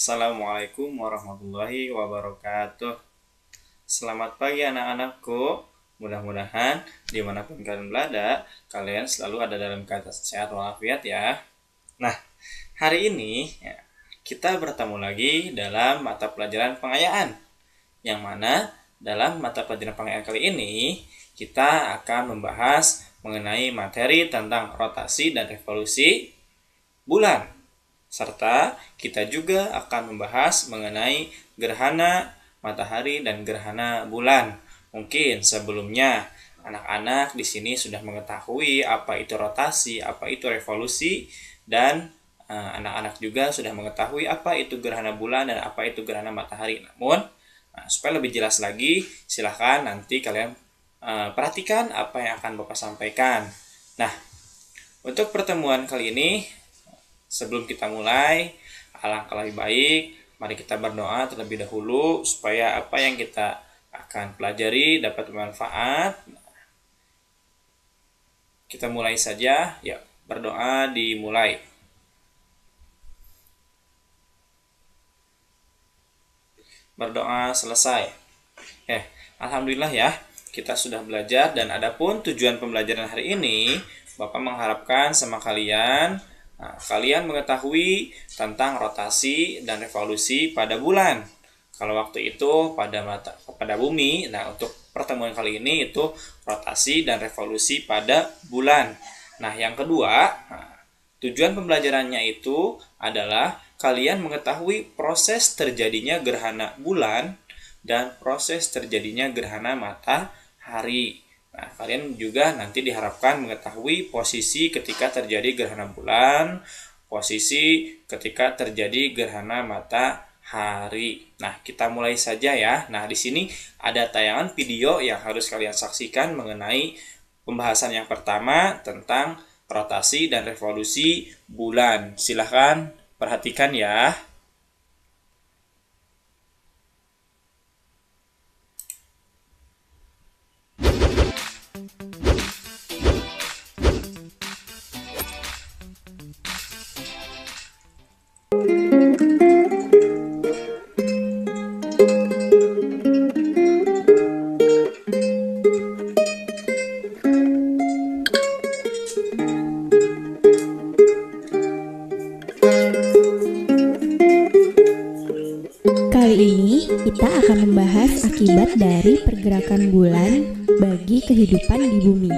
Assalamualaikum warahmatullahi wabarakatuh. Selamat pagi anak-anakku. Mudah-mudahan dimanapun kalian berada, kalian selalu ada dalam keadaan sehat walafiat ya. Nah, hari ini kita bertemu lagi dalam mata pelajaran pengayaan. Yang mana dalam mata pelajaran pengayaan kali ini, kita akan membahas mengenai materi tentang rotasi dan revolusi bulan. Serta kita juga akan membahas mengenai gerhana matahari dan gerhana bulan. Mungkin sebelumnya anak-anak di sini sudah mengetahui apa itu rotasi, apa itu revolusi, dan anak-anak juga sudah mengetahui apa itu gerhana bulan dan apa itu gerhana matahari. Namun, supaya lebih jelas lagi, silahkan nanti kalian perhatikan apa yang akan Bapak sampaikan. Nah, untuk pertemuan kali ini, sebelum kita mulai, alangkah lebih baik, mari kita berdoa terlebih dahulu supaya apa yang kita akan pelajari dapat bermanfaat. Kita mulai saja, ya, berdoa dimulai. Berdoa selesai. Alhamdulillah ya, kita sudah belajar dan adapun tujuan pembelajaran hari ini, Bapak mengharapkan sama kalian, kalian mengetahui tentang rotasi dan revolusi pada bulan. Kalau waktu itu pada bumi, nah untuk pertemuan kali ini itu rotasi dan revolusi pada bulan. Nah, yang kedua, tujuan pembelajarannya itu adalah kalian mengetahui proses terjadinya gerhana bulan dan proses terjadinya gerhana matahari. Nah, kalian juga nanti diharapkan mengetahui posisi ketika terjadi gerhana bulan, posisi ketika terjadi gerhana matahari. Nah, kita mulai saja ya. Nah, di sini ada tayangan video yang harus kalian saksikan mengenai pembahasan yang pertama tentang rotasi dan revolusi bulan. Silahkan perhatikan ya. Kali ini kita akan membahas akibat dari pergerakan bulan bagi kehidupan di bumi.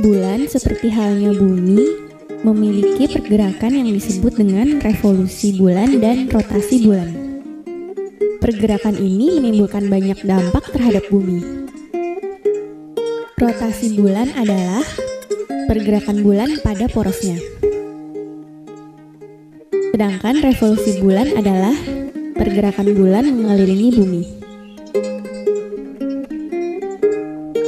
Bulan seperti halnya bumi memiliki pergerakan yang disebut dengan revolusi bulan dan rotasi bulan. Pergerakan ini menimbulkan banyak dampak terhadap bumi. Rotasi bulan adalah pergerakan bulan pada porosnya. Sedangkan revolusi bulan adalah pergerakan bulan mengelilingi bumi.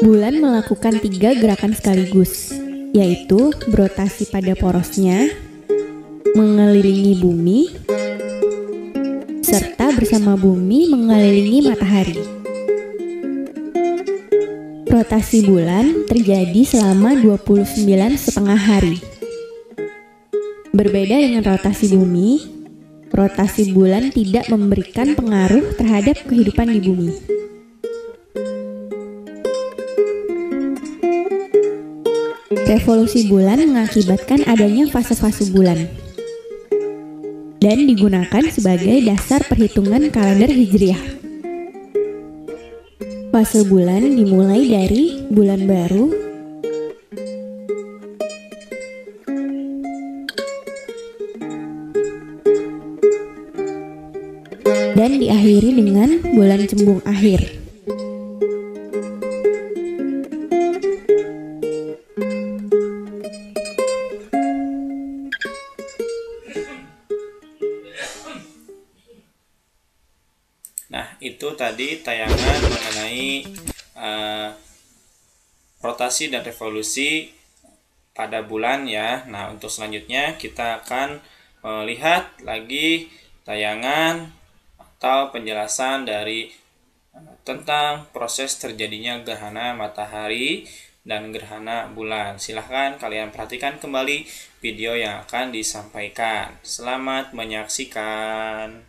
Bulan melakukan 3 gerakan sekaligus, yaitu berotasi pada porosnya, mengelilingi bumi, serta bersama bumi mengelilingi matahari. Rotasi bulan terjadi selama 29,5 hari. Berbeda dengan rotasi bumi, rotasi bulan tidak memberikan pengaruh terhadap kehidupan di bumi. Revolusi bulan mengakibatkan adanya fase-fase bulan dan digunakan sebagai dasar perhitungan kalender Hijriah. Fase bulan dimulai dari bulan baru, dan diakhiri dengan bulan cembung akhir. Nah, itu tadi tayangan mengenai rotasi dan revolusi pada bulan ya. Nah, untuk selanjutnya kita akan melihat lagi tayangan atau penjelasan dari tentang proses terjadinya gerhana matahari dan gerhana bulan. Silahkan kalian perhatikan kembali video yang akan disampaikan. Selamat menyaksikan.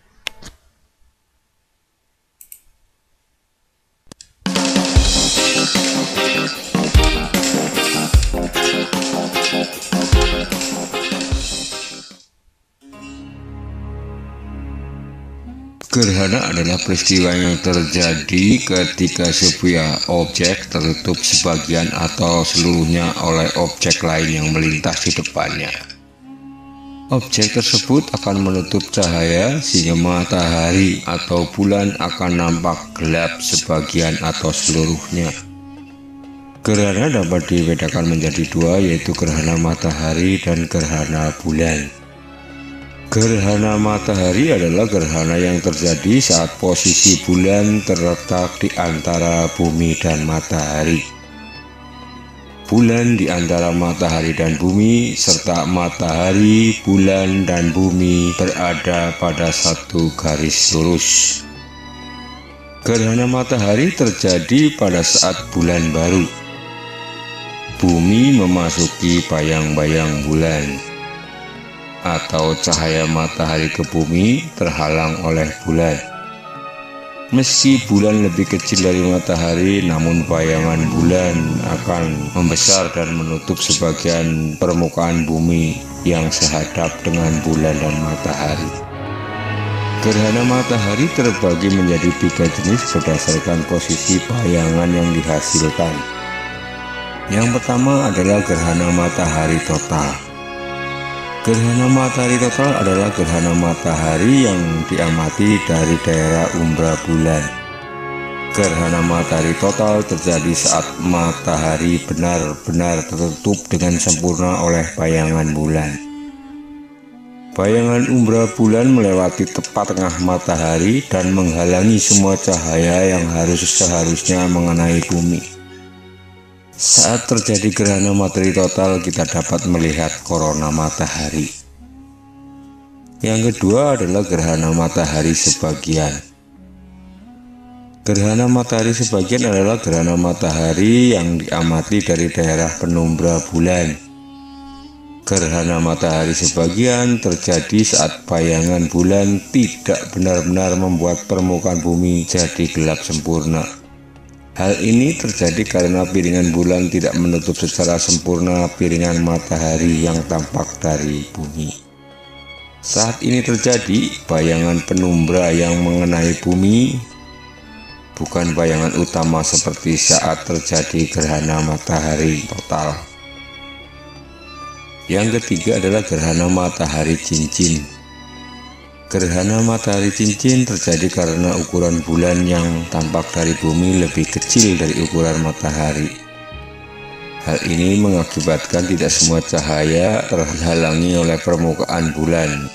Gerhana adalah peristiwa yang terjadi ketika sebuah objek tertutup sebagian atau seluruhnya oleh objek lain yang melintas di depannya. Objek tersebut akan menutup cahaya sehingga matahari atau bulan akan nampak gelap sebagian atau seluruhnya. Gerhana dapat dibedakan menjadi dua, yaitu gerhana matahari dan gerhana bulan. Gerhana matahari adalah gerhana yang terjadi saat posisi bulan terletak di antara bumi dan matahari. Bulan di antara matahari dan bumi, serta matahari, bulan, dan bumi berada pada satu garis lurus. Gerhana matahari terjadi pada saat bulan baru. Bumi memasuki bayang-bayang bulan, atau cahaya matahari ke bumi terhalang oleh bulan. Meski bulan lebih kecil dari matahari, namun bayangan bulan akan membesar dan menutup sebagian permukaan bumi yang sehadap dengan bulan dan matahari. Gerhana matahari terbagi menjadi 3 jenis berdasarkan posisi bayangan yang dihasilkan. Yang pertama adalah gerhana matahari total. Gerhana matahari total adalah gerhana matahari yang diamati dari daerah umbra bulan. Gerhana matahari total terjadi saat matahari benar-benar tertutup dengan sempurna oleh bayangan bulan. Bayangan umbra bulan melewati tepat tengah matahari dan menghalangi semua cahaya yang seharusnya mengenai bumi. Saat terjadi gerhana matahari total, kita dapat melihat korona matahari. Yang kedua adalah gerhana matahari sebagian. Gerhana matahari sebagian adalah gerhana matahari yang diamati dari daerah penumbra bulan. Gerhana matahari sebagian terjadi saat bayangan bulan tidak benar-benar membuat permukaan bumi jadi gelap sempurna. Hal ini terjadi karena piringan bulan tidak menutup secara sempurna piringan matahari yang tampak dari bumi. Saat ini terjadi, bayangan penumbra yang mengenai bumi bukan bayangan utama seperti saat terjadi gerhana matahari total. Yang ketiga adalah gerhana matahari cincin. Gerhana matahari cincin terjadi karena ukuran bulan yang tampak dari bumi lebih kecil dari ukuran matahari. Hal ini mengakibatkan tidak semua cahaya terhalangi oleh permukaan bulan.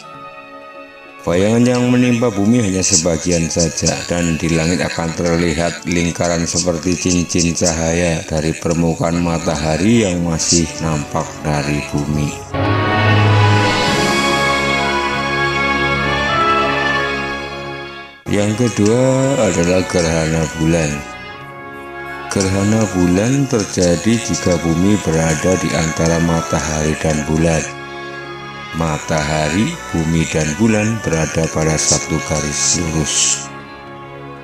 Bayangan yang menimpa bumi hanya sebagian saja, dan di langit akan terlihat lingkaran seperti cincin cahaya dari permukaan matahari yang masih nampak dari bumi. Yang kedua adalah gerhana bulan. Gerhana bulan terjadi jika bumi berada di antara matahari dan bulan. Matahari, bumi, dan bulan berada pada satu garis lurus.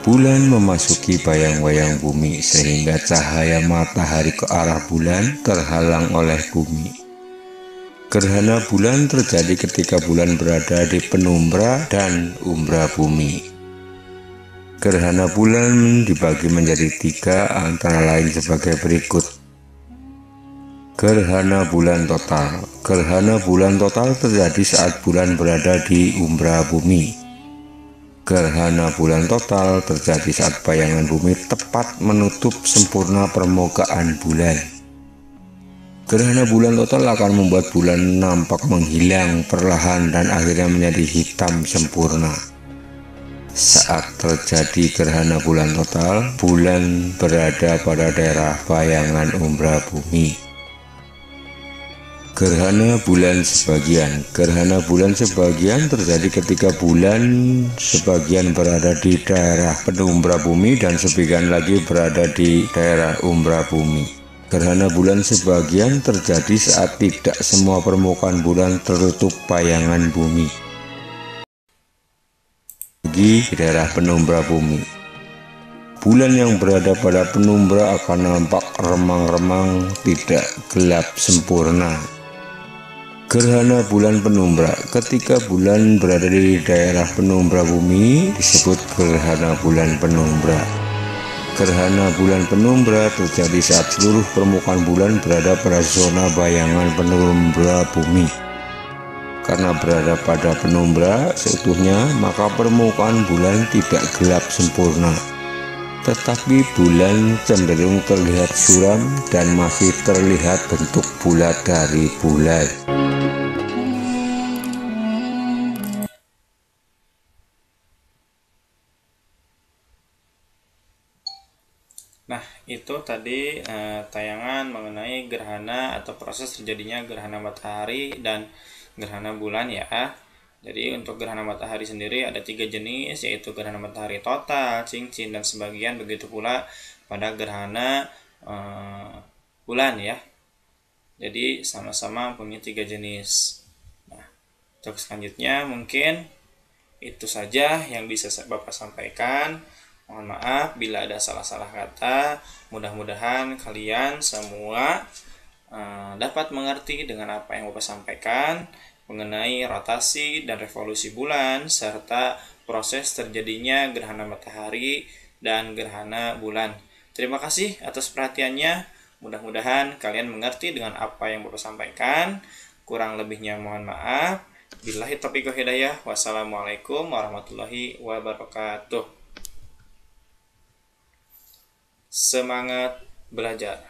Bulan memasuki bayang-bayang bumi sehingga cahaya matahari ke arah bulan terhalang oleh bumi. Gerhana bulan terjadi ketika bulan berada di penumbra dan umbra bumi. Gerhana bulan dibagi menjadi 3, antara lain sebagai berikut. Gerhana bulan total. Gerhana bulan total terjadi saat bulan berada di umbra bumi. Gerhana bulan total terjadi saat bayangan bumi tepat menutup sempurna permukaan bulan. Gerhana bulan total akan membuat bulan nampak menghilang perlahan dan akhirnya menjadi hitam sempurna. Saat terjadi gerhana bulan total, bulan berada pada daerah bayangan umbra bumi. Gerhana bulan sebagian. Gerhana bulan sebagian terjadi ketika bulan sebagian berada di daerah penumbra bumi dan sebagian lagi berada di daerah umbra bumi. Gerhana bulan sebagian terjadi saat tidak semua permukaan bulan tertutup bayangan bumi. Bagi daerah penumbra bumi, bulan yang berada pada penumbra akan nampak remang-remang, tidak gelap sempurna. Gerhana bulan penumbra. Ketika bulan berada di daerah penumbra bumi disebut gerhana bulan penumbra. Gerhana bulan penumbra terjadi saat seluruh permukaan bulan berada pada zona bayangan penumbra bumi. Karena berada pada penumbra seutuhnya, maka permukaan bulan tidak gelap sempurna, tetapi bulan cenderung terlihat suram dan masih terlihat bentuk bulat dari bulan. Nah, itu tadi tayangan mengenai gerhana atau proses terjadinya gerhana matahari dan gerhana bulan ya. Jadi untuk gerhana matahari sendiri ada 3 jenis, yaitu gerhana matahari total, cincin, dan sebagian. Begitu pula pada gerhana bulan ya. Jadi sama-sama punya 3 jenis. Nah, untuk selanjutnya mungkin itu saja yang bisa Bapak sampaikan. Mohon maaf bila ada salah-salah kata. Mudah-mudahan kalian semua dapat mengerti dengan apa yang Bapak sampaikan mengenai rotasi dan revolusi bulan serta proses terjadinya gerhana matahari dan gerhana bulan. Terima kasih atas perhatiannya. Mudah-mudahan kalian mengerti dengan apa yang Bapak sampaikan. Kurang lebihnya mohon maaf. Billahi taufiq wal hidayah. Wassalamualaikum warahmatullahi wabarakatuh. Semangat belajar.